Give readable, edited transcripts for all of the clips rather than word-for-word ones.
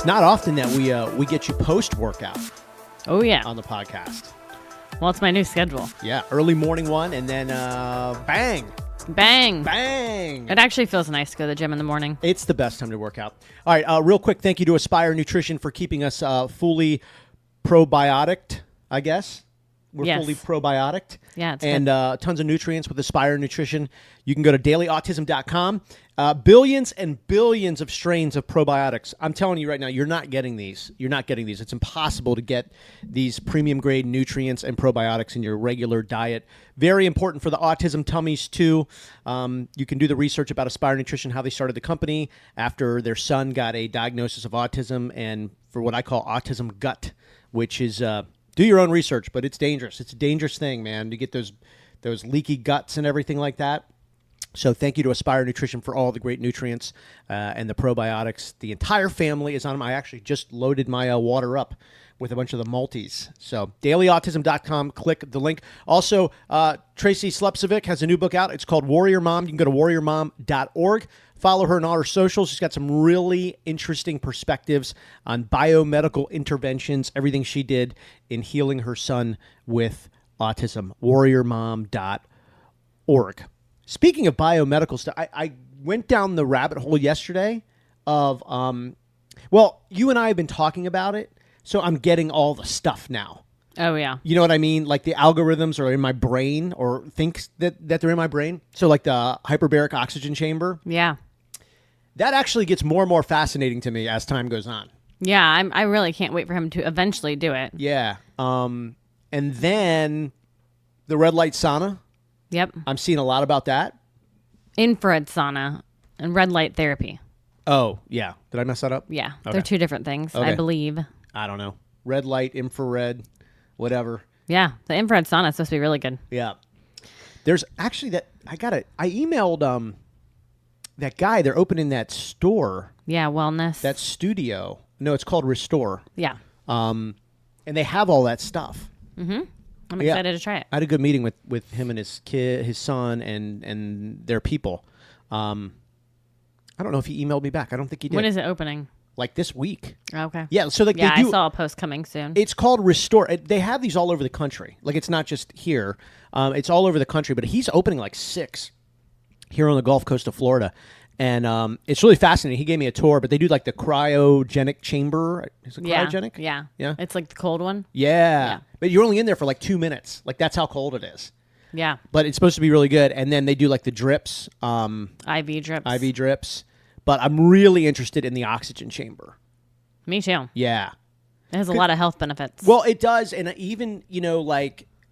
not often that we get you post-workout Oh, yeah. on the podcast. Well, it's my new schedule. Yeah, early morning one, and then bang. Bang. Bang. It actually feels nice to go to the gym in the morning. It's the best time to work out. All right, real quick, thank you to Aspire Nutrition for keeping us fully probiotic, I guess. We're Yes. fully probiotic. Yeah, it's and tons of nutrients with Aspire Nutrition. You can go to dailyautism.com. Billions and billions of strains of probiotics. I'm telling you right now, you're not getting these. You're not getting these. It's impossible to get these premium grade nutrients and probiotics in your regular diet. Very important for the autism tummies too. You can do the research about Aspire Nutrition, how they started the company after their son got a diagnosis of autism, and for what I call autism gut, which is do your own research, but it's dangerous. It's a dangerous thing, man. You get those leaky guts and everything like that. So thank you to Aspire Nutrition for all the great nutrients and the probiotics. The entire family is on them. I actually just loaded my water up with a bunch of the multis. So dailyautism.com, click the link. Also, Tracy Slepcevic has a new book out. It's called Warrior Mom. You can go to warriormom.org. Follow her on all her socials. She's got some really interesting perspectives on biomedical interventions, everything she did in healing her son with autism. warriormom.org. Speaking of biomedical stuff, I went down the rabbit hole yesterday of, well, you and I have been talking about it, so I'm getting all the stuff now. Oh, yeah. You know what I mean? Like the algorithms are in my brain or thinks that they're in my brain. So like the hyperbaric oxygen chamber. Yeah. That actually gets more and more fascinating to me as time goes on. Yeah, I really can't wait for him to eventually do it. Yeah. And then the red light sauna. Yep. I'm seeing a lot about that. Infrared sauna and red light therapy. Oh, yeah. Did I mess that up? Yeah, Okay. they're two different things, Okay. I believe. I don't know. Red light, infrared, whatever. Yeah, the infrared sauna is supposed to be really good. Yeah. There's actually that I emailed that guy. They're opening that store, Yeah, wellness. that studio. No, it's called Restore. Yeah. And they have all that stuff. I'm excited to try it. I had a good meeting with him and his son and their people. I don't know if he emailed me back. I don't think he did. When is it opening? Like this week. Okay. Yeah, so like Yeah, they do. I saw a post coming soon. It's called Restore. They have these all over the country. Like it's not just here. It's all over the country. But he's opening like 6 here on the Gulf Coast of Florida, and it's really fascinating. He gave me a tour. But they do like the cryogenic chamber. Is it cryogenic? Yeah. Yeah. It's like the cold one. Yeah. But you're only in there for like 2 minutes. Like that's how cold it is. Yeah. But it's supposed to be really good. And then they do like the drips. IV drips. IV drips. But I'm really interested in the oxygen chamber. Me too. Yeah. It has a lot of health benefits. Well, it does. And even,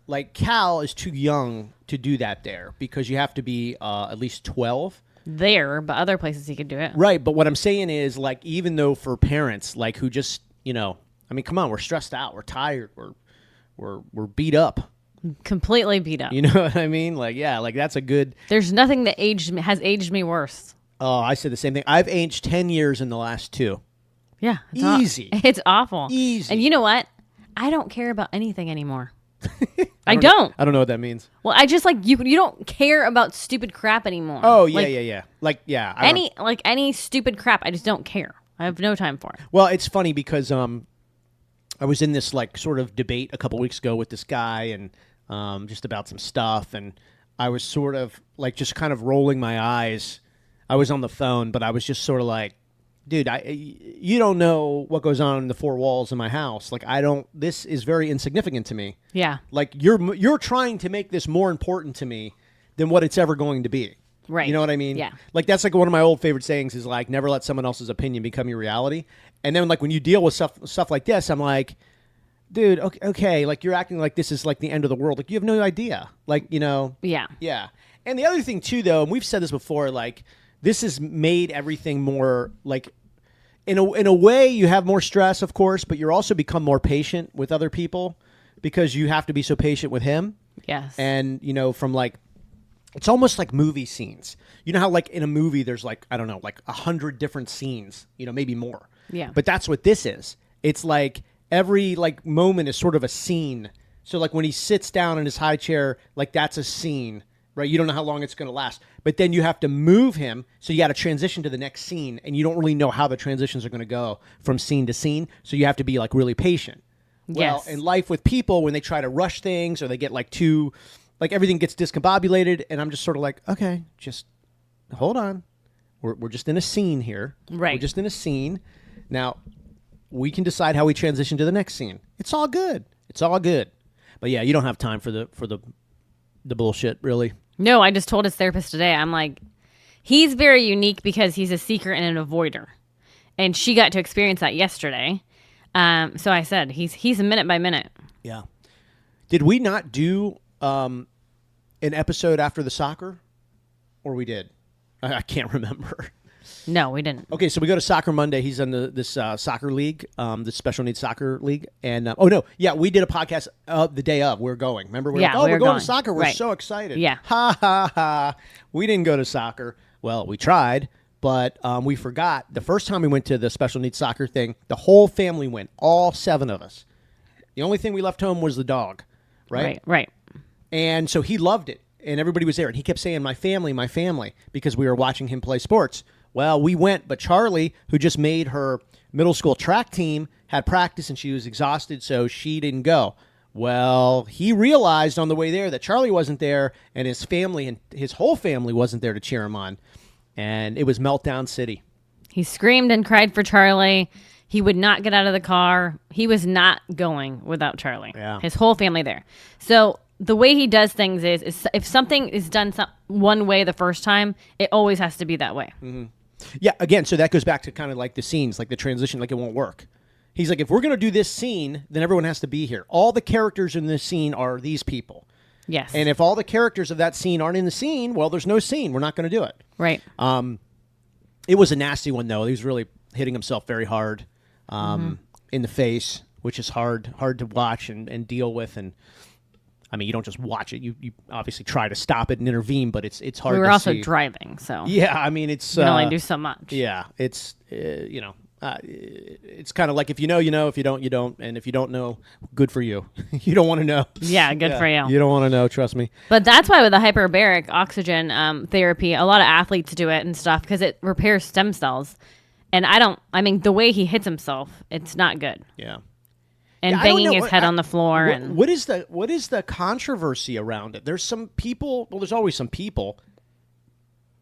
like Cal is too young to do that there because you have to be at least 12. There, but other places he could do it. Right. But what I'm saying is like, even though for parents, like who just, I mean, come on, we're stressed out. We're tired. We're beat up. Completely beat up. You know what I mean? Like, yeah, like that's a good. There's nothing that has aged me worse. Oh, I said the same thing. I've aged 10 years in the last 2. Yeah. Easy. It's awful. Easy. And you know what? I don't care about anything anymore. I don't. I don't know what that means. Well, I just like you don't care about stupid crap anymore. Oh, yeah, Like, yeah. Like, yeah. Any stupid crap, I just don't care. I have no time for it. Well, it's funny because I was in this like sort of debate a couple weeks ago with this guy and just about some stuff, and I was sort of like just kind of rolling my eyes. I was on the phone, but I was just sort of like, dude, you don't know what goes on in the 4 walls of my house. Like this is very insignificant to me. Yeah. Like you're trying to make this more important to me than what it's ever going to be. Right. You know what I mean? Yeah. Like that's like one of my old favorite sayings is like, never let someone else's opinion become your reality. And then like when you deal with stuff like this, I'm like, dude, okay, like you're acting like this is like the end of the world. Like you have no idea. Like, Yeah. Yeah. And the other thing too, though, and we've said this before, like this has made everything more like, in a way, you have more stress, of course, but you're also become more patient with other people because you have to be so patient with him. Yes. And, from like, it's almost like movie scenes. You know how like in a movie there's like, I don't know, like 100 different scenes, maybe more. Yeah. But that's what this is. It's like every like moment is sort of a scene. So like when he sits down in his high chair, like that's a scene. right? You don't know how long it's going to last. But then you have to move him, so you got to transition to the next scene, and you don't really know how the transitions are going to go from scene to scene, so you have to be like really patient. Well, Yes. in life with people, when they try to rush things or they get like too, like everything gets discombobulated, and I'm just sort of like, okay, just hold on. We're just in a scene here. Right. We're just in a scene. Now, we can decide how we transition to the next scene. It's all good. It's all good. But yeah, you don't have time for the bullshit, really. No, I just told his therapist today. I'm like, he's very unique because he's a seeker and an avoider, and she got to experience that yesterday. So I said he's a minute by minute. Yeah. Did we not do an episode after the soccer, or we did? I can't remember. No, we didn't. Okay, so we go to Soccer Monday. He's in this soccer league, the special needs soccer league. And, oh, no, yeah, we did a podcast the day of. We were going. Remember? We were like, oh, we're going to soccer. We're right. so excited. Yeah. Ha, ha, ha. We didn't go to soccer. Well, we tried, but we forgot. The first time we went to the special needs soccer thing, the whole family went, all 7 of us. The only thing we left home was the dog, right? Right. And so he loved it, and everybody was there. And he kept saying, my family, because we were watching him play sports. Well, we went, but Charlie, who just made her middle school track team, had practice, and she was exhausted, so she didn't go. Well, he realized on the way there that Charlie wasn't there, and his family and his whole family wasn't there to cheer him on. And it was Meltdown City. He screamed and cried for Charlie. He would not get out of the car. He was not going without Charlie. Yeah. His whole family there. So the way he does things is if something is done one way the first time, it always has to be that way. Mm-hmm. Yeah, again, so that goes back to kind of like the scenes, like the transition, like it won't work. He's like, if we're going to do this scene, then everyone has to be here. All the characters in this scene are these people. Yes. And if all the characters of that scene aren't in the scene, well, there's no scene. We're not going to do it. Right. It was a nasty one, though. He was really hitting himself very hard in the face, which is hard to watch and deal with. And I mean, you don't just watch it. You obviously try to stop it and intervene, but it's hard to see. We were also driving, so yeah, I mean, it's you can only do so much. Yeah, it's it's kind of like if you know, you know. If you don't, you don't. And if you don't know, good for you. You don't want to know. Yeah, good for you. You don't want to know. Trust me. But that's why with the hyperbaric oxygen therapy, a lot of athletes do it and stuff because it repairs stem cells. And I mean, the way he hits himself, it's not good. Yeah. And banging his head on the floor. What is the controversy around it? There's some people. Well, there's always some people.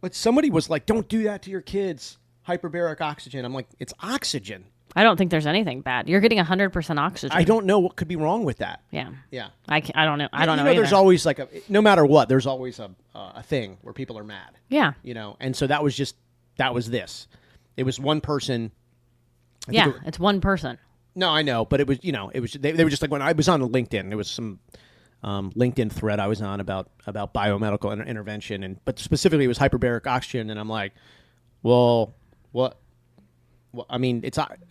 But somebody was like, "Don't do that to your kids." Hyperbaric oxygen. I'm like, it's oxygen. I don't think there's anything bad. You're getting 100% oxygen. I don't know what could be wrong with that. Yeah. Yeah. I don't know. I don't know. There's always like no matter what, there's always a thing where people are mad. Yeah. And so that was this. It was one person. It's one person. No, I know, but it was they were just like when I was on LinkedIn, there was some LinkedIn thread I was on about biomedical intervention, but specifically it was hyperbaric oxygen, and I'm like, well, what? Well, I mean,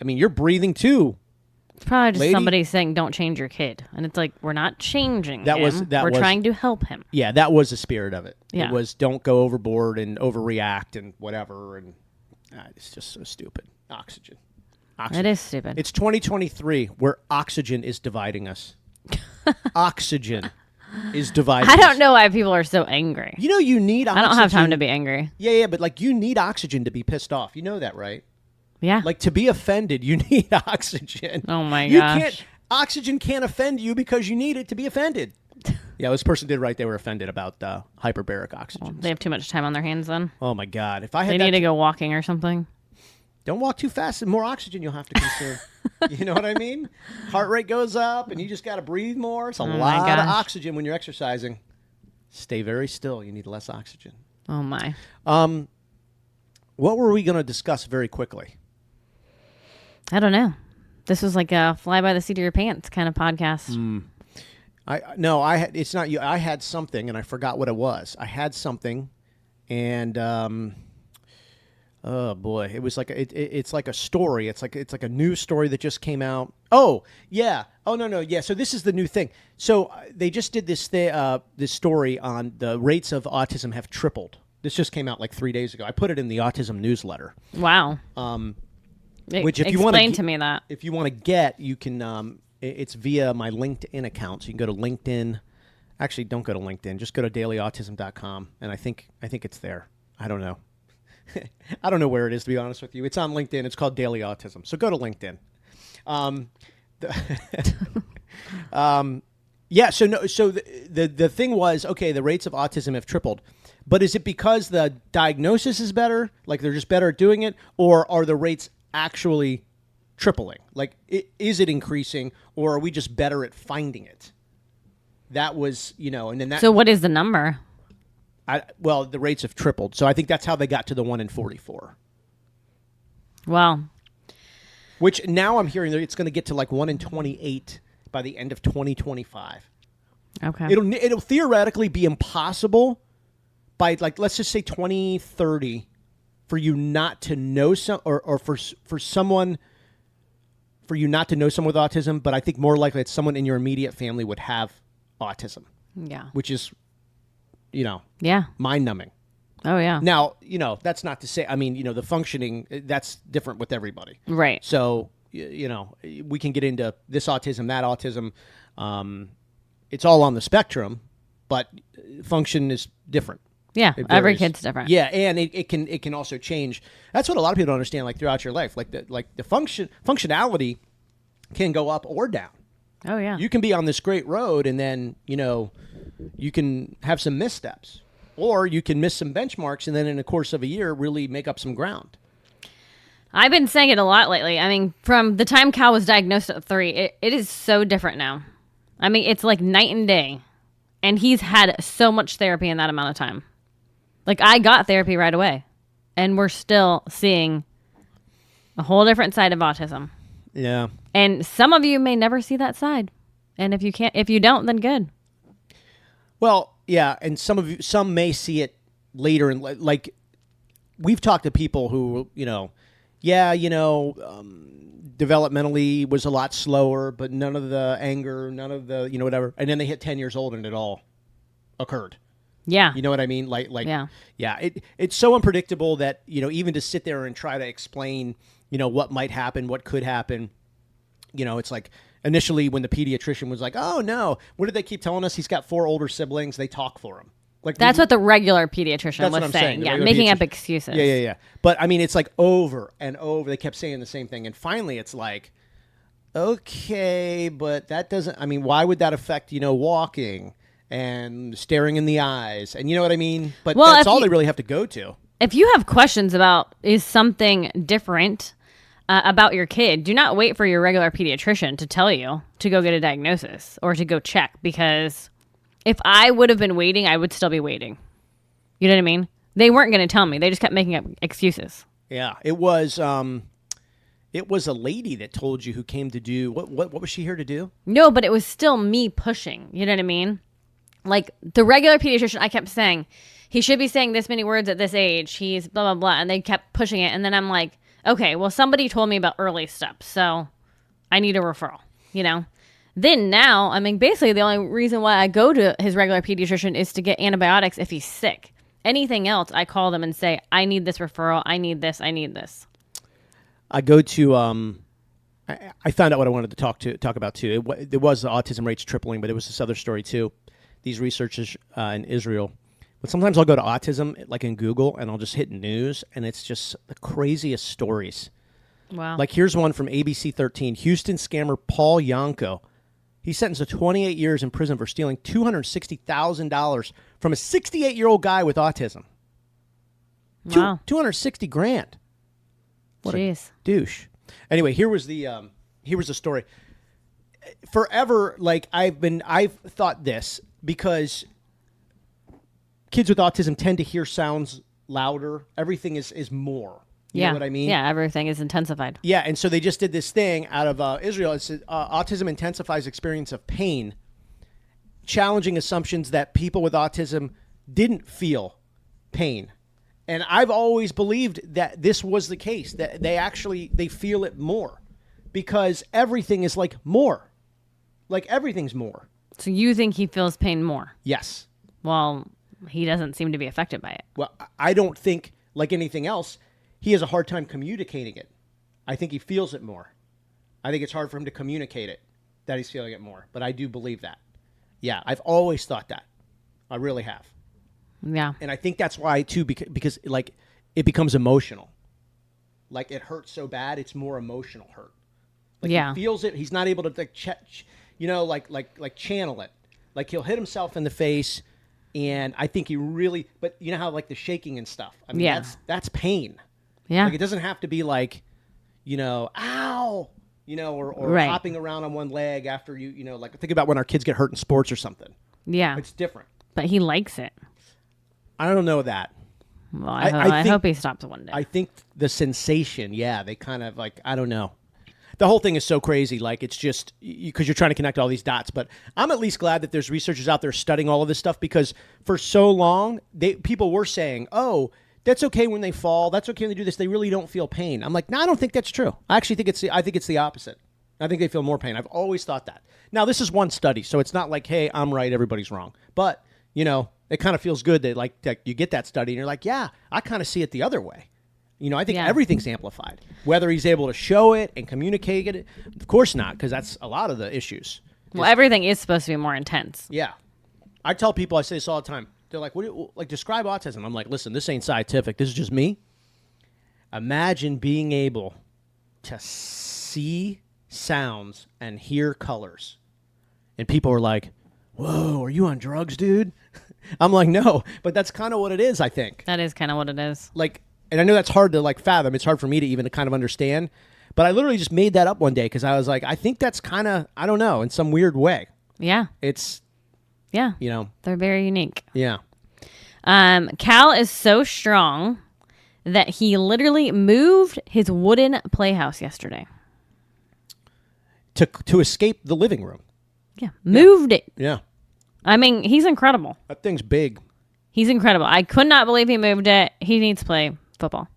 you're breathing too. It's probably just lady. somebody saying, "Don't change your kid," and it's like we're not changing him. We're trying to help him. Yeah, that was the spirit of it. Yeah. It was don't go overboard and overreact and whatever, and it's just so stupid. Oxygen. It is stupid. It's 2023 where oxygen is dividing us. Oxygen is dividing us. I don't know why people are so angry. You need oxygen. I don't have time to be angry. Yeah, but like you need oxygen to be pissed off. You know that, right? Yeah. Like to be offended, you need oxygen. Oh my gosh. Oxygen can't offend you because you need it to be offended. Yeah, this person did right. They were offended about hyperbaric oxygen. Well, they have too much time on their hands then. Oh my God! If I had they need to go walking or something. Don't walk too fast. And more oxygen you'll have to consume. You know what I mean? Heart rate goes up, and you just got to breathe more. It's a lot of oxygen when you're exercising. Stay very still. You need less oxygen. Oh my. What were we going to discuss very quickly? I don't know. This was like a fly by the seat of your pants kind of podcast. It's not you. I had something and I forgot what it was. I had something, and oh boy, it was like it's like a story. It's like a news story that just came out. Oh yeah. Oh no. Yeah. So this is the new thing. So they just did this story on the rates of autism have tripled. This just came out like 3 days ago. I put it in the autism newsletter. Wow. Which if you want explain to me that if you want to get, you can. It's via my LinkedIn account. So you can go to LinkedIn. Actually, don't go to LinkedIn. Just go to dailyautism.com, and I think it's there. I don't know. I don't know where it is, to be honest with you. It's on LinkedIn. It's called Daily Autism. So go to LinkedIn. Yeah. So no. So the thing was, okay, the rates of autism have tripled, but is it because the diagnosis is better, like they're just better at doing it, or are the rates actually tripling? Like, is it increasing, or are we just better at finding it? That was, and then that. So what is the number? Well, the rates have tripled. So I think that's how they got to the 1 in 44. Well, which now I'm hearing that it's going to get to like 1 in 28 by the end of 2025. okay. It'll theoretically be impossible by, like, let's just say 2030 for you not to know or for someone, for you not to know someone with autism, but I think more likely it's someone in your immediate family would have autism. Yeah. Which is, Yeah. mind-numbing. Oh, yeah. Now, that's not to say, the functioning, that's different with everybody. Right. So, we can get into this autism, that autism. It's all on the spectrum, but function is different. Yeah. Every kid's different. Yeah, and it can also change. That's what a lot of people don't understand, like, throughout your life. Like the functionality can go up or down. Oh, yeah. You can be on this great road, and then, you can have some missteps. Or you can miss some benchmarks, and then in the course of a year, really make up some ground. I've been saying it a lot lately. I mean, from the time Cal was diagnosed at 3, it is so different now. I mean, it's like night and day. And he's had so much therapy in that amount of time. Like, I got therapy right away. And we're still seeing a whole different side of autism. Yeah. And some of you may never see that side. And if you don't, then good. Well, yeah, and some may see it later, and like we've talked to people who, developmentally was a lot slower, but none of the anger, none of the, whatever, and then they hit 10 years old and it all occurred. Yeah. You know what I mean? Like, yeah. It's so unpredictable that, even to sit there and try to explain, what might happen, what could happen, it's like, initially, when the pediatrician was like, "Oh no, what did they keep telling us? He's got 4 older siblings. They talk for him." Like, that's what the regular pediatrician was saying. Yeah, making up excuses. Yeah. But it's like over and over. They kept saying the same thing, and finally, it's like, okay, but that doesn't. Why would that affect walking and staring in the eyes, and you know what I mean? But that's all they really have to go to. If you have questions about is something different about your kid, do not wait for your regular pediatrician to tell you to go get a diagnosis or to go check, because if I would have been waiting, I would still be waiting. You know what I mean? They weren't going to tell me. They just kept making up excuses. Yeah, it was a lady that told you, who came to do what was she here to do? No, but it was still me pushing. You know what I mean? Like, the regular pediatrician, I kept saying, he should be saying this many words at this age. He's blah, blah, blah. And they kept pushing it. And then I'm like, okay, well, somebody told me about early steps, so I need a referral, Then now, basically the only reason why I go to his regular pediatrician is to get antibiotics if he's sick. Anything else, I call them and say, I need this referral, I need this, I need this. I go to, I found out what I wanted to talk about too. There was the autism rates tripling, but it was this other story too. These researchers in Israel. But sometimes I'll go to autism, like in Google, and I'll just hit news, and it's just the craziest stories. Wow. Like, here's one from ABC 13. Houston scammer Paul Yanko. He's sentenced to 28 years in prison for stealing $260,000 from a 68-year-old guy with autism. Wow. $260,000. What Jeez. a douche. Anyway, here was the story. Forever, like, I've thought this, because kids with autism tend to hear sounds louder. Everything is more. You know what I mean? Yeah, everything is intensified. Yeah, and so they just did this thing out of Israel. It said, autism intensifies experience of pain, challenging assumptions that people with autism didn't feel pain. And I've always believed that this was the case, that they feel it more, because everything is like more. Like, everything's more. So you think he feels pain more? Yes. Well, he doesn't seem to be affected by it. Well, I don't think, like anything else, he has a hard time communicating it. I think he feels it more. I think it's hard for him to communicate it, that he's feeling it more. But I do believe that. Yeah, I've always thought that. I really have. Yeah. And I think that's why, too, because like, it becomes emotional. Like, it hurts so bad, it's more emotional hurt. Like, Yeah. he feels it. He's not able to, like, like channel it. Like, he'll hit himself in the face, and I think he really, but you know how, like, the shaking and stuff. I mean, Yeah. that's pain. Yeah. Like, it doesn't have to be like, ow, or Right. hopping around on one leg after like, think about when our kids get hurt in sports or something. Yeah. It's different. But he likes it. I don't know that. Well, I I hope he stops one day. I think the sensation, they kind of like, I don't know. The whole thing is so crazy. Like, it's just because you're trying to connect all these dots. But I'm at least glad that there's researchers out there studying all of this stuff, because for so long, people were saying, oh, that's okay when they fall. That's okay when they do this. They really don't feel pain. I'm like, no, I don't think that's true. I actually think it's the opposite. I think they feel more pain. I've always thought that. Now, this is one study, so it's not like, hey, I'm right, everybody's wrong. But, it kind of feels good that you get that study and you're like, yeah, I kind of see it the other way. I think everything's amplified. Whether he's able to show it and communicate it, of course not, because that's a lot of the issues. Well, everything is supposed to be more intense. Yeah. I tell people, I say this all the time. They're like, describe autism. I'm like, listen, this ain't scientific. This is just me. Imagine being able to see sounds and hear colors. And people are like, whoa, are you on drugs, dude? I'm like, no, but that's kind of what it is, I think. That is kind of what it is. Like, and I know that's hard to, like, fathom. It's hard for me to even kind of understand. But I literally just made that up one day because I was like, I think that's kind of, I don't know, in some weird way. Yeah. It's, Yeah. They're very unique. Yeah. Cal is so strong that he literally moved his wooden playhouse yesterday. To escape the living room. Yeah. Moved it. Yeah. I mean, he's incredible. That thing's big. He's incredible. I could not believe he moved it. He needs to play football.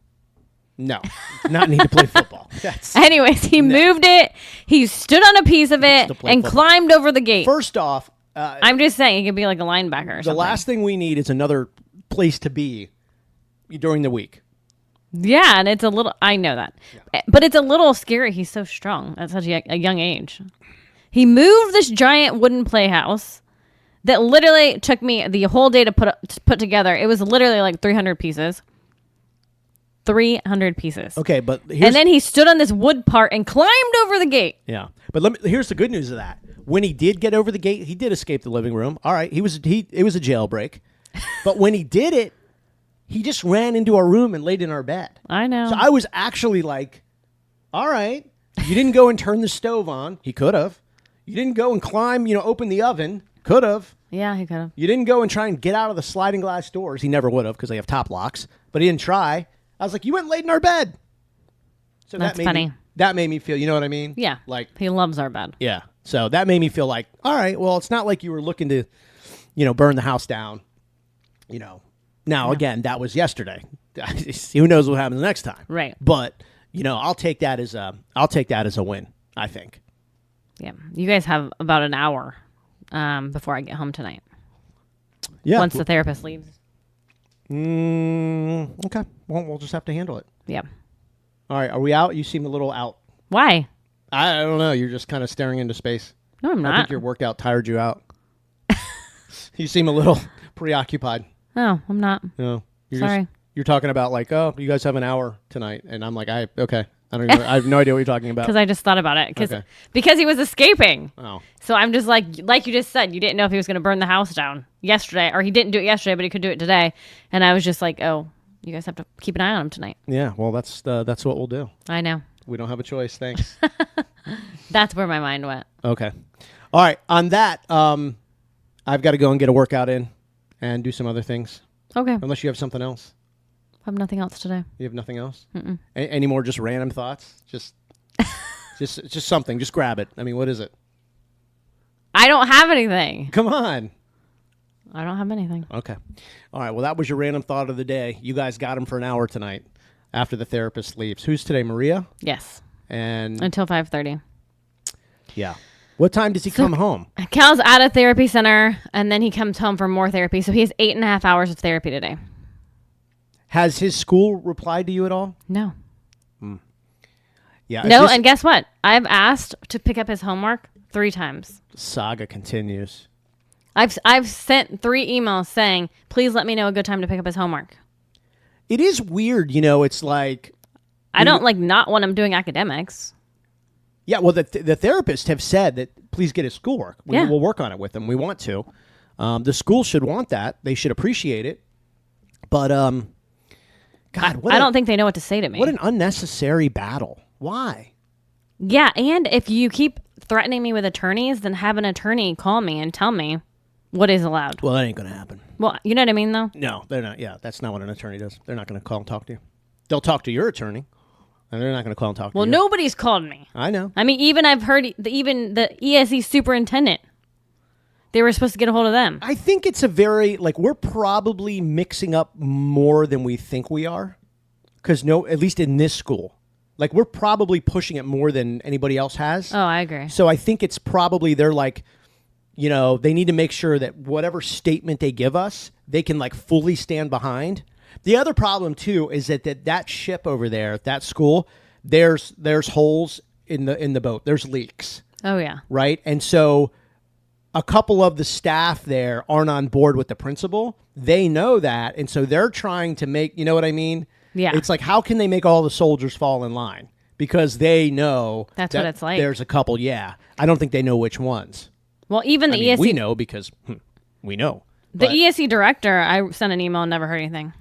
No, not need to play football. Anyways, he moved it. He stood on a piece of it and football. climbed over the gate. First off, I'm just saying he could be like a linebacker or something. the last thing we need is another place to be during the week. Yeah, and it's a little, I know that. But it's a little scary. He's so strong at such a young age. He moved this giant wooden playhouse that literally took me the whole day to put together. It was literally like 300 pieces. 300 pieces. Okay, but and then he stood on this wood part and climbed over the gate. Yeah, but here's the good news of that. When he did get over the gate, he did escape the living room. All right, it was a jailbreak. But when he did it, he just ran into our room and laid in our bed. I know. So I was actually like, all right, you didn't go and turn the stove on. He could have. You didn't go and climb, open the oven. Could have. Yeah, he could have. You didn't go and try and get out of the sliding glass doors. He never would have because they have top locks. But he didn't try. I was like, you went and laid in our bed. So That's funny. That made me feel, you know what I mean? Yeah. Like, he loves our bed. yeah. So that made me feel like, all right, well, it's not like you were looking to, burn the house down. Now, again, that was yesterday. Who knows what happens next time? Right. But, I'll take that as a win, I think. Yeah. You guys have about an hour before I get home tonight. Yeah. Once the therapist leaves. Okay. Well, we'll just have to handle it. Yeah. All right. Are we out? You seem a little out. Why? I don't know. You're just kind of staring into space. No, I'm I not. think your workout tired you out. You seem a little preoccupied. No, I'm not. No. Sorry. You're talking about like, oh, you guys have an hour tonight. And I'm like, okay. I have no idea what you're talking about. Because I just thought about it. Okay. Because he was escaping. Oh. So I'm just like you just said, you didn't know if he was going to burn the house down yesterday, or he didn't do it yesterday, but he could do it today. And I was just like, oh, you guys have to keep an eye on him tonight. Yeah, well, that's what we'll do. I know. We don't have a choice. Thanks. That's where my mind went. Okay. All right. On that, I've got to go and get a workout in and do some other things. Okay. Unless you have something else. I have nothing else today. You have nothing else? Any more just random thoughts? Just something. Just grab it. I mean, what is it? I don't have anything. Come on. I don't have anything. Okay. All right. Well, that was your random thought of the day. You guys got him for an hour tonight after the therapist leaves. Who's today? Maria? Yes. And until 5:30. Yeah. What time does he come home? Cal's at a therapy center, and then he comes home for more therapy. So he has 8.5 hours of therapy today. Has his school replied to you at all? No. Yeah. No, and guess what? I've asked to pick up his homework 3 times. Saga continues. I've sent 3 emails saying, please let me know a good time to pick up his homework. It is weird, you know. It's like I don't not want him doing academics. Yeah, well, the therapists have said that please get his schoolwork. We'll work on it with him. We want to. The school should want that. They should appreciate it. But, God, I don't think they know what to say to me. What an unnecessary battle. Why? Yeah, and if you keep threatening me with attorneys, then have an attorney call me and tell me what is allowed. Well, that ain't going to happen. Well, you know what I mean, though? No, they're not. Yeah, that's not what an attorney does. They're not going to call and talk to you. They'll talk to your attorney, and they're not going to call and talk to you. Well, nobody's called me. I know. I mean, even I've heard even the ESE superintendent, they were supposed to get a hold of them. I think it's a very, we're probably mixing up more than we think we are. Because at least in this school, we're probably pushing it more than anybody else has. Oh, I agree. So I think it's probably they're they need to make sure that whatever statement they give us, they can fully stand behind. The other problem too is that ship over there, that school, there's holes in the boat. There's leaks. Oh yeah. Right? And so a couple of the staff there aren't on board with the principal. They know that, and so they're trying to make, you know what I mean? Yeah. It's how can they make all the soldiers fall in line? Because they know that's what it's like. There's a couple, yeah. I don't think they know which ones. Well, even the ESE... We know because we know. The ESE director, I sent an email and never heard anything.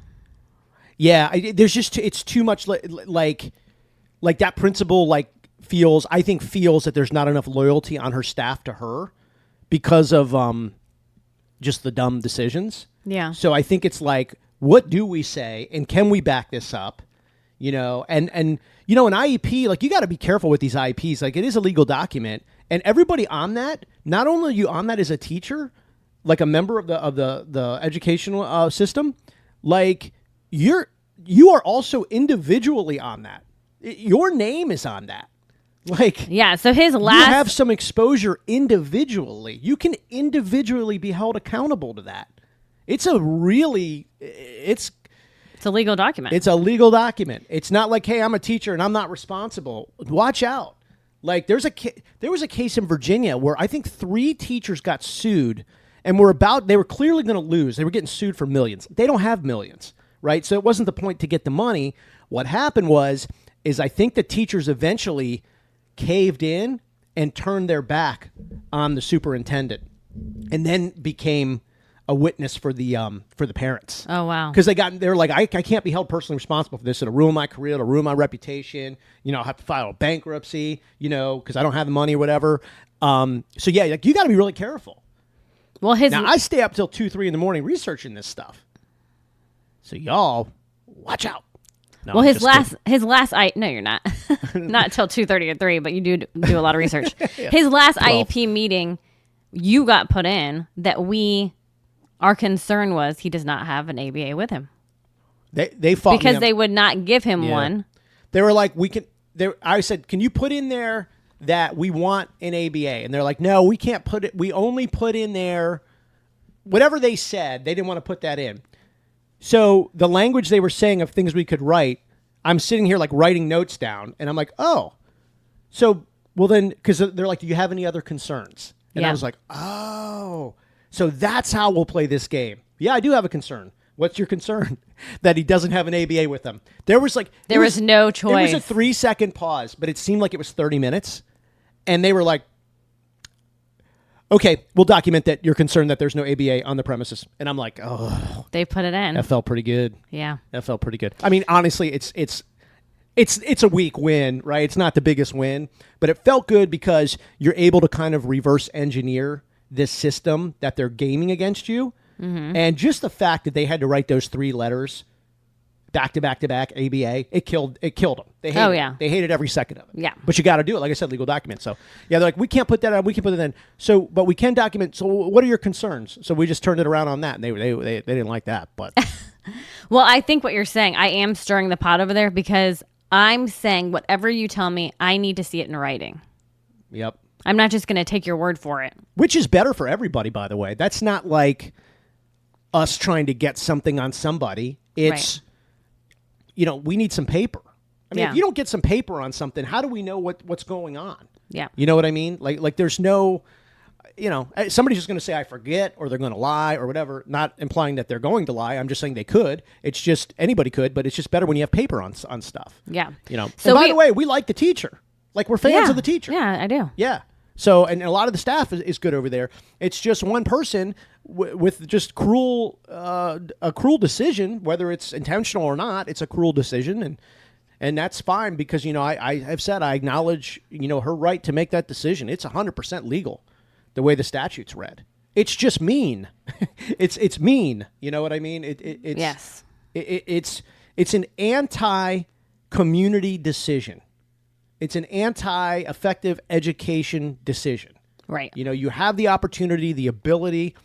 Yeah, there's just... It's too much like that principal feels that there's not enough loyalty on her staff to her because of just the dumb decisions. Yeah. So I think it's what do we say, and can we back this up? And an IEP, you got to be careful with these IEPs. It is a legal document, and everybody on that, not only are you on that as a teacher, a member of the educational system, you are also individually on that. Your name is on that. Yeah, so his last... You have some exposure individually. You can individually be held accountable to that. It's a really... It's a legal document. It's a legal document. It's not hey, I'm a teacher and I'm not responsible. Watch out. There was a case in Virginia where I think 3 teachers got sued and they were clearly going to lose. They were getting sued for millions. They don't have millions, right? So it wasn't the point to get the money. What happened is I think the teachers eventually caved in and turned their back on the superintendent and then became a witness for the parents. Oh wow! Because they're I can't be held personally responsible for this. It'll ruin my career. It'll ruin my reputation. I'll have to file a bankruptcy. Because I don't have the money or whatever. So yeah, you got to be really careful. Well, now I stay up till 2-3 in the morning researching this stuff. So y'all, watch out. No, well, his last no, you're not not till 2:30 or 3, but you do a lot of research. Yeah. His last 12. IEP meeting, you got put in that our concern was he does not have an ABA with him. They fought because they would not give him one. They were we can. I said, can you put in there that we want an ABA? And they're no, we can't put it. We only put in there whatever they said. They didn't want to put that in. So the language they were saying of things we could write, I'm sitting here writing notes down, and I'm oh, so well then because they're do you have any other concerns? And I was oh. So that's how we'll play this game. Yeah, I do have a concern. What's your concern? That he doesn't have an ABA with him. There was there was no choice. It was a 3-second pause, but it seemed like it was 30 minutes. And they were okay, we'll document that you're concerned that there's no ABA on the premises. And I'm oh. They put it in. That felt pretty good. Yeah. That felt pretty good. I mean, honestly, it's a weak win, right? It's not the biggest win, but it felt good because you're able to kind of reverse engineer this system that they're gaming against you. Mm-hmm. And just the fact that they had to write those 3 letters back to back to back ABA, it killed them. They hated every second of it. Yeah. But you got to do it. Like I said, legal document. So yeah, they're we can't put that on. We can put it in. So, but we can document. So what are your concerns? So we just turned it around on that, and they didn't like that. But well, I think what you're saying, I am stirring the pot over there because I'm saying whatever you tell me, I need to see it in writing. Yep. I'm not just going to take your word for it. Which is better for everybody, by the way. That's not us trying to get something on somebody. It's, we need some paper. I mean, if you don't get some paper on something, how do we know what's going on? Yeah. You know what I mean? There's no... somebody's just going to say I forget, or they're going to lie or whatever, not implying that they're going to lie. I'm just saying they could. It's just anybody could, but it's just better when you have paper on stuff. Yeah. So and by the way, we like the teacher. Like, we're fans of the teacher. Yeah, I do. Yeah. So, and a lot of the staff is good over there. It's just one person with just a cruel decision, whether it's intentional or not. It's a cruel decision, and that's fine because, I have said I acknowledge, her right to make that decision. It's 100% legal, the way the statute's read. It's just mean. it's mean. You know what I mean? It's, yes. It's an anti-community decision. It's an anti-effective education decision. Right. You have the opportunity, the ability,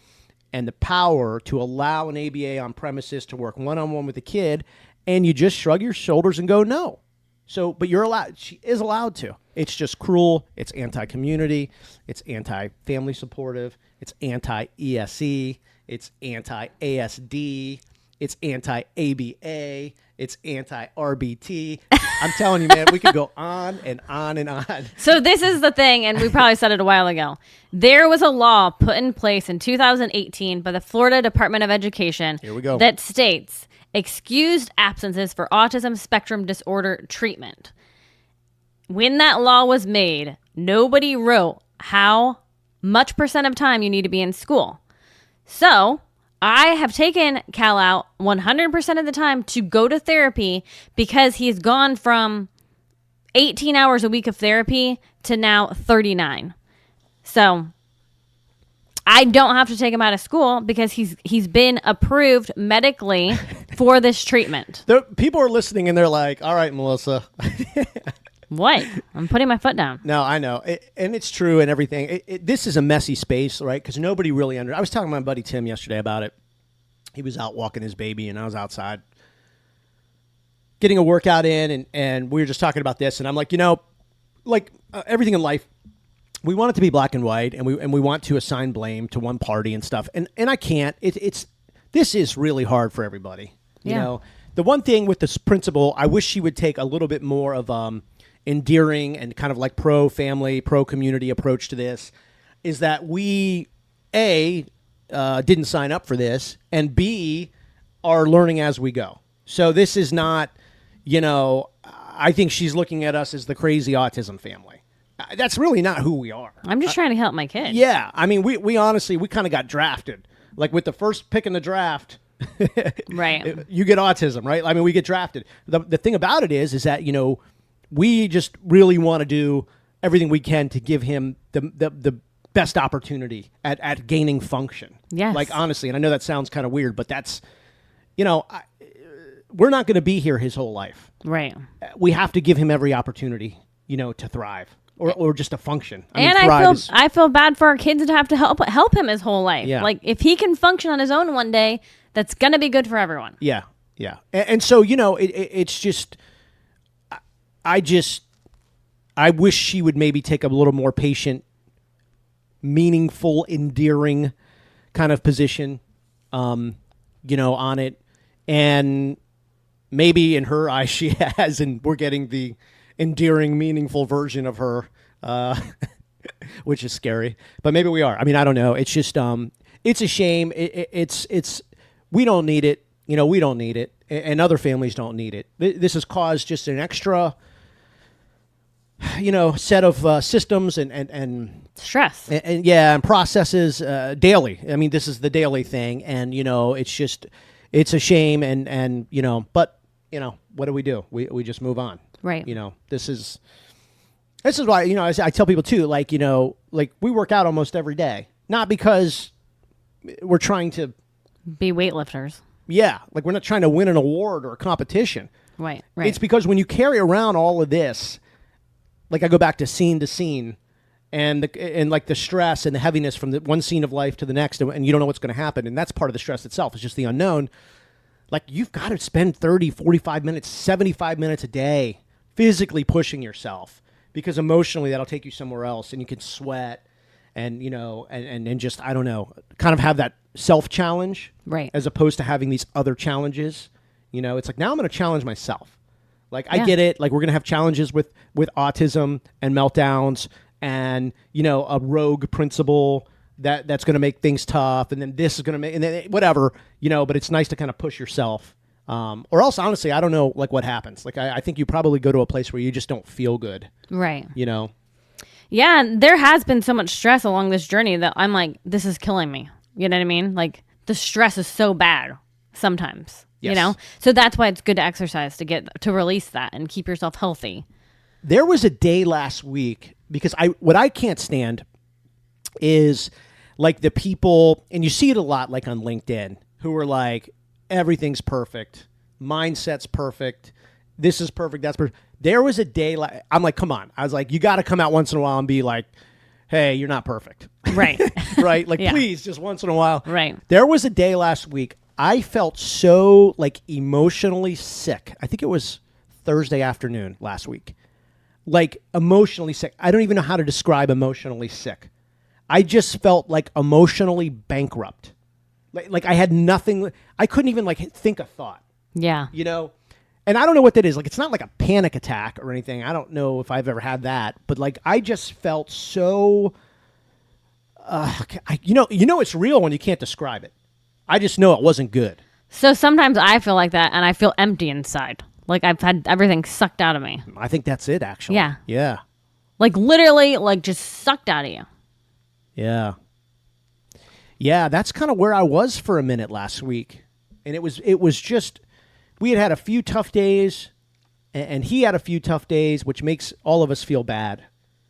and the power to allow an ABA on premises to work one-on-one with a kid, and you just shrug your shoulders and go, no. So, but you're allowed. She is allowed to. It's just cruel. It's anti-community. It's anti-family supportive. It's anti-ESE. It's anti-ASD. It's anti-ABA. It's anti-RBT. I'm telling you, man, we could go on and on and on. So this is the thing, and we probably said it a while ago. There was a law put in place in 2018 by the Florida Department of Education. Here we go. That states excused absences for autism spectrum disorder treatment. When that law was made, nobody wrote how much % of time you need to be in school. So I have taken Cal out 100% of the time to go to therapy because he's gone from 18 hours a week of therapy to now 39. So I don't have to take him out of school because he's been approved medically for this treatment. People are listening and they're like, all right, Melissa. What? I'm putting my foot down. No, I know. And it's true and everything. This is a messy space, right? Because nobody really I was talking to my buddy Tim yesterday about it. He was out walking his baby, and I was outside getting a workout in, and we were just talking about this. And I'm like, everything in life, we want it to be black and white, and we want to assign blame to one party and stuff. And I can't. This is really hard for everybody. Yeah. The one thing with this principle, I wish she would take a little bit more of endearing and kind of like pro-family, pro-community approach to this, is that we, didn't sign up for this, and B, are learning as we go. So this is not, I think she's looking at us as the crazy autism family. That's really not who we are. I'm just trying to help my kid. Yeah. I mean, we honestly, we kind of got drafted. Like with the first pick in the draft, right? You get autism, right? I mean, we get drafted. The thing about it is that, we just really want to do everything we can to give him the best opportunity at gaining function. Yes. Like, honestly, and I know that sounds kind of weird, but that's, we're not going to be here his whole life. Right. We have to give him every opportunity, to thrive or just to function. I feel bad for our kids to have to help him his whole life. Yeah. Like, if he can function on his own one day, that's going to be good for everyone. Yeah. Yeah. And so, it's just, I wish she would maybe take a little more patient, meaningful, endearing kind of position, on it. And maybe in her eyes she has, and we're getting the endearing, meaningful version of her, which is scary. But maybe we are. I mean, I don't know. It's just, it's a shame. It's we don't need it. We don't need it. And other families don't need it. This has caused just an extra, set of systems and stress and processes daily. I mean, this is the daily thing, and it's a shame, and but what do? We just move on, right? This is why I tell people too, like we work out almost every day, not because we're trying to be weightlifters. Yeah, like we're not trying to win an award or a competition. Right. It's because when you carry around all of this. Like I go back to scene, and like the stress and the heaviness from the one scene of life to the next, and you don't know what's going to happen, and that's part of the stress itself. It's just the unknown. Like you've got to spend 30, 45 minutes, 75 minutes a day physically pushing yourself, because emotionally that'll take you somewhere else, and you can sweat, and and just I don't know, kind of have that self challenge, right? As opposed to having these other challenges. It's like now I'm going to challenge myself. Like, I get it. Like, we're going to have challenges with autism and meltdowns and, a rogue principal that's going to make things tough, and then this is going to make, and then whatever, but it's nice to kind of push yourself. Or else, honestly, I don't know, like, what happens. Like, I think you probably go to a place where you just don't feel good. Right. Yeah, and there has been so much stress along this journey that I'm like, this is killing me. You know what I mean? Like, the stress is so bad sometimes, Yes. So that's why it's good to exercise to release that and keep yourself healthy. There was a day last week, because what I can't stand is, like, the people, and you see it a lot, like, on LinkedIn, who are like, everything's perfect, mindset's perfect, this is perfect, that's perfect. There was a day, I'm like, come on. I was like, you got to come out once in a while and be like, hey, you're not perfect. Right. Right? Like, Yeah. please, just once in a while. Right. There was a day last week, I felt so, like, emotionally sick. I think it was Thursday afternoon last week. Like, emotionally sick. I don't even know how to describe emotionally sick. I just felt like emotionally bankrupt. Like I had nothing. I couldn't even, like, think a thought. Yeah. And I don't know what that is. Like, it's not like a panic attack or anything. I don't know if I've ever had that. But, like, I just felt so. It's real when you can't describe it. I just know it wasn't good. So sometimes I feel like that and I feel empty inside. Like I've had everything sucked out of me. I think that's it, actually. Yeah. Yeah. Like literally, like just sucked out of you. Yeah. Yeah, that's kind of where I was for a minute last week. And it was just, we had a few tough days, and he had a few tough days, which makes all of us feel bad.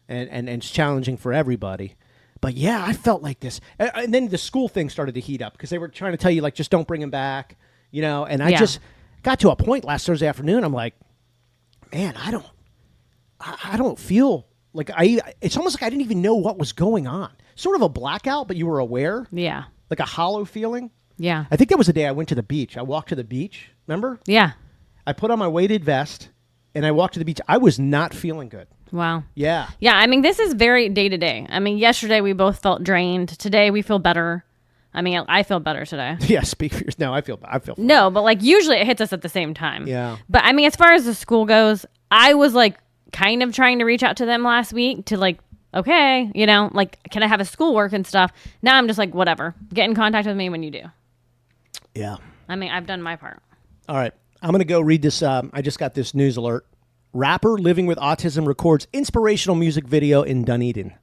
And it's challenging for everybody. But yeah, I felt like this. And then the school thing started to heat up because they were trying to tell you, like, just don't bring him back, and I just got to a point last Thursday afternoon. I'm like, man, I don't feel like it's almost like I didn't even know what was going on. Sort of a blackout, but you were aware. Yeah. Like a hollow feeling. Yeah. I think that was the day I went to the beach. I walked to the beach. Remember? Yeah. I put on my weighted vest and I walked to the beach. I was not feeling good. Wow. Yeah. Yeah. I mean, this is very day to day. I mean, yesterday we both felt drained. Today we feel better. I mean, I feel better today. Yeah. Speak for yourself. No, I feel fine. No, but like usually it hits us at the same time. Yeah. But I mean, as far as the school goes, I was like kind of trying to reach out to them last week to like, okay, like, can I have a schoolwork and stuff? Now I'm just like, whatever. Get in contact with me when you do. Yeah. I mean, I've done my part. All right. I'm going to go read this. I just got this news alert. Rapper living with autism records inspirational music video in Dunedin.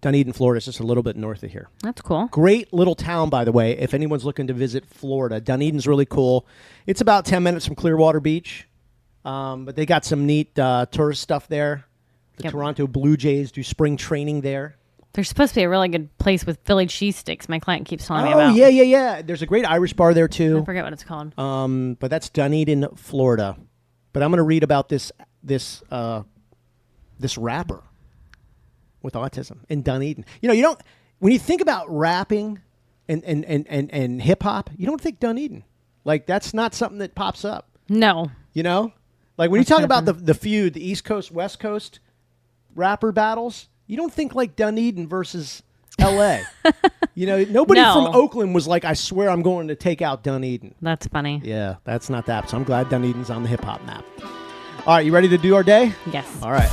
Dunedin, Florida is just a little bit north of here. That's cool. Great little town, by the way, if anyone's looking to visit Florida. Dunedin's really cool. It's about 10 minutes from Clearwater Beach, but they got some neat tourist stuff there. The Toronto Blue Jays do spring training there. There's supposed to be a really good place with Philly cheesesteaks. My client keeps telling me Oh, about. yeah. There's a great Irish bar there, too. I forget what it's called. But that's Dunedin, Florida. But I'm going to read about this rapper with autism in Dunedin. You don't, when you think about rapping and hip hop, you don't think Dunedin. Like, that's not something that pops up. No. Like when you talk about the feud, the East Coast, West Coast rapper battles, you don't think like Dunedin versus LA. Nobody from Oakland was like, I swear I'm going to take out Dunedin. That's funny. Yeah, that's not that. So I'm glad Dunedin's on the hip hop map. All right, you ready to do our day? Yes. All right.